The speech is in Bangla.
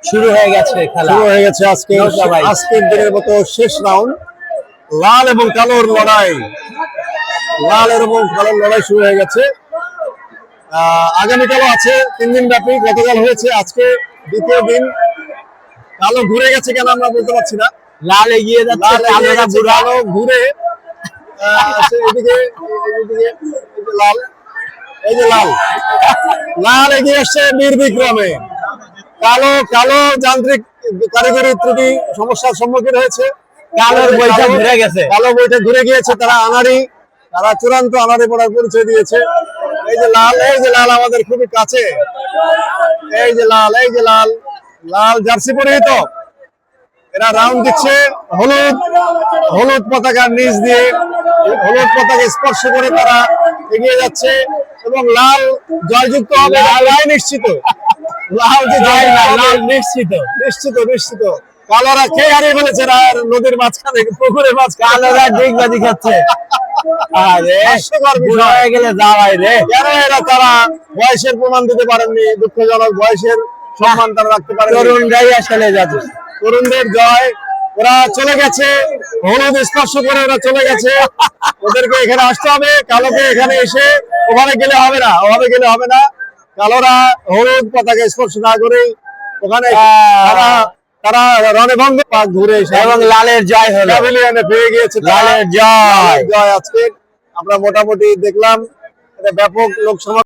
শুরু হয়ে গেছে খেলা, শুরু হয়ে গেছে আজকের দিনের মতো শেষ রাউন্ড। লাল এবং কালোর লড়াই, লাল এবং কালোর লড়াই শুরু হয়ে গেছে। আগামীকালও আছে, 3 দিন ব্যাপী। গতকাল হয়েছে, আজকে দ্বিতীয় দিন। কালো ঘুরে গেছে কেন আমরা বলতে পারছি না। লাল এগিয়ে যাচ্ছে, কালো ঘুরে এদিকে লাল, এই যে লাল লাল এগিয়ে আসছে নির্বিক্রমে। কালো কালো যান্ত্রিক কারিগরি ত্রুটি সমস্যার সম্মুখীন হয়েছে। কালোর বইটা ঘুরে গেছে, কালো বইটা ঘুরে গিয়েছে। তারা চূড়ান্ত আনারি পড়ার পরিচয় দিয়েছে। এই যে লাল, এই যে লাল আমাদের খুবই কাছে। এই যে লাল, এই যে লাল, লাল জার্সি পরিহিত। এরা রাউন্ড দিচ্ছে হলুদ হলুদ পতাকার নিচ দিয়ে, হলুদ পতাকা স্পর্শ করে তারা এগিয়ে যাচ্ছে এবং লাল জয়যুক্ত হবে, লাল নিশ্চিত। লাল যে জয়, লাল নিশ্চিত নিশ্চিত নিশ্চিত। কালোরা খেয়ে হারিয়ে ফেলেছে নদীর মাঝখানে, পুকুরের মাঝখানে। কালোরা ডিগবাজি খাচ্ছে। আরে হাস্যকর বিষয় হয়ে গেলে যাওয়াই রে। কেন তারা বয়সের প্রমাণ দিতে পারেননি? দুঃখজনক, বয়সের সম্মান তারা রাখতে পারেন। তরুণরাই আসলে যাচ্ছে, তরুণদের জয়। ওরা চলে গেছে, হলুদ স্পর্শ করে ওরা চলে গেছে। ওদেরকে এখানে আসতে হবে, কালোকে এখানে এসে ওখানে গেলে হবে না, ওভাবে গেলে হবে না। কালোরা হলুদ পতাকা স্পর্শ না করে ওখানে তারা রণভঙ্গ ঘুরে এসে এবং লালের জয় হলো, প্যাভিলিয়নে পেয়ে গিয়েছে। লালের জয়। আজকে আমরা মোটামুটি দেখলাম ব্যাপক লোক সমাগম।